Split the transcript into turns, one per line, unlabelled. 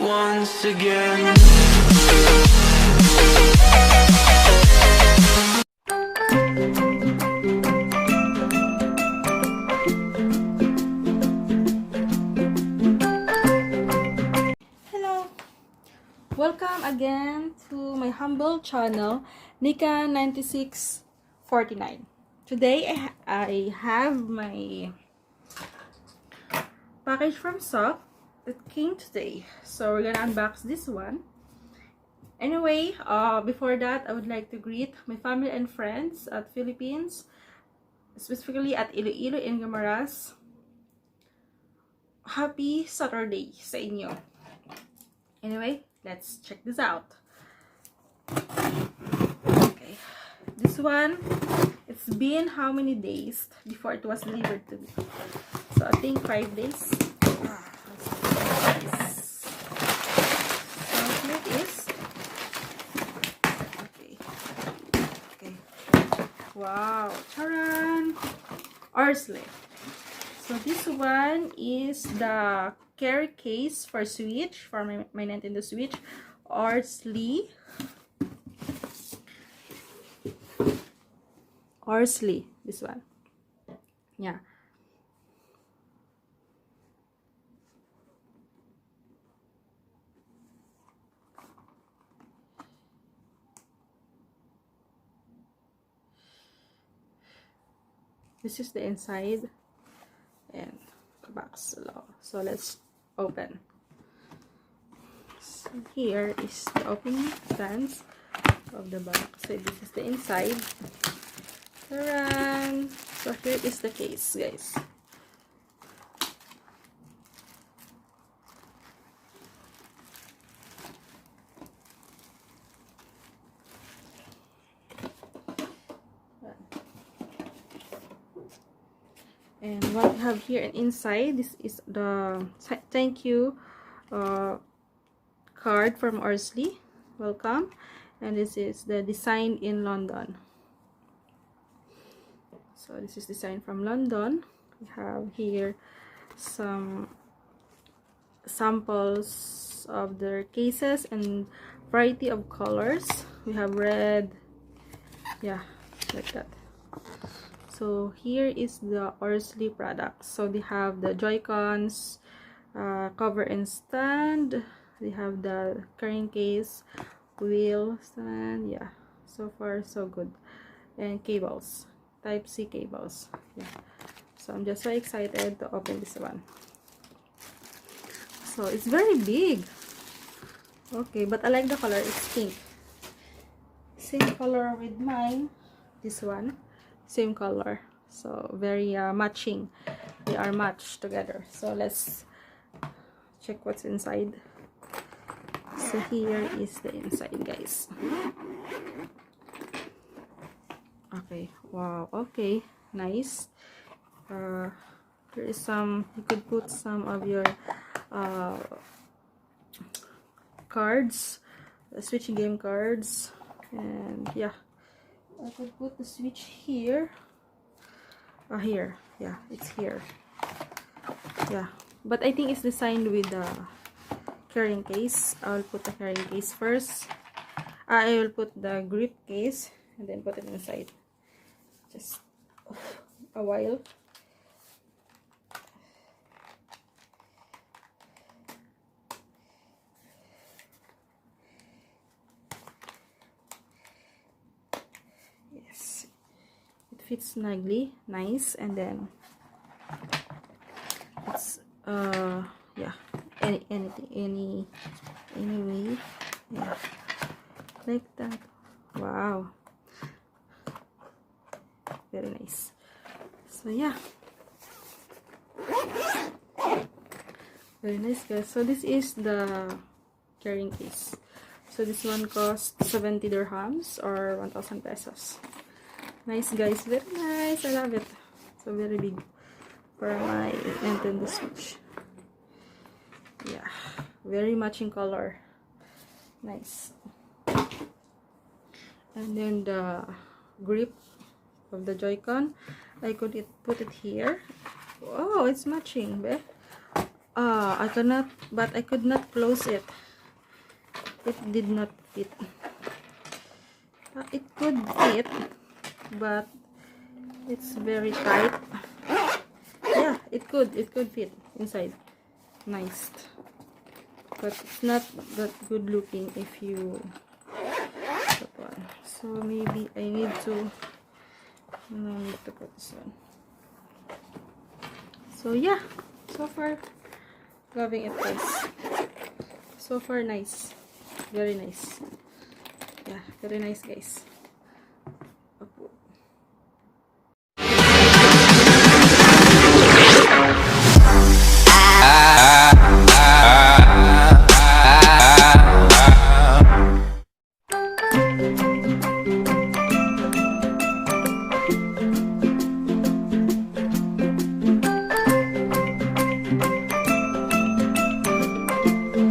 once again.
Hello! Welcome again to my humble channel, Nika 9649. Today I have my package from SOP that came today. So we're gonna unbox this one. Anyway, before that, I would like to greet my family and friends at Philippines, specifically at Iloilo and Guimaras. Happy Saturday sa inyo. Anyway, let's check this out. Okay, this one, it's been how many days before it was delivered to me? So I think 5 days. So here it is. Okay. Wow, charan! Orsley. So this one is the carry case for Switch, for my Nintendo Switch. Orsley, this one. Yeah. This is the inside and the box. So let's open. So here is the opening stance of the box. So this is the inside. So here is the case, guys. And what we have here inside, this is the thank you card from Orsley. Welcome. And this is the design in London. So this is designed from London. We have here some samples of their cases and variety of colors. We have red, yeah, like that. So here is the Orsley products. So they have the Joy-Cons, cover and stand. They have the carrying case, wheel stand. Yeah, so far so good. And cables, Type-C cables. Yeah. So I'm just so excited to open this one. So it's very big. Okay, but I like the color. It's pink. Same color with mine. This one. Same color. So very matching. They are matched together. So let's check what's inside. So here is the inside, guys. Okay, wow, okay, nice. There is some, you could put some of your cards, the Switch game cards, and yeah, I could put the Switch here. Here, yeah, it's here. Yeah, but I think it's designed with the carrying case. I'll put the carrying case first. I will put the grip case and then put it inside. Just a while. Yes, it fits snugly, nice, and then it's yeah, any way, yeah, like that. Wow, very nice. So yeah, very nice, guys. So this is the carrying case. So this one costs 70 dirhams or 1,000 pesos. Nice, guys, very nice. I love it. So very big for my Nintendo Switch. Yeah, very matching color. Nice. And then the grip of the Joy-Con, I could put it here. Oh, it's matching, babe. I cannot, but I could not close it. It did not fit. It could fit, but it's very tight. Yeah, it could fit inside. Nice, but it's not that good looking if you that one. So maybe I need to put this one. So yeah, so far loving it, guys. So far nice, very nice. Yeah, very nice, guys.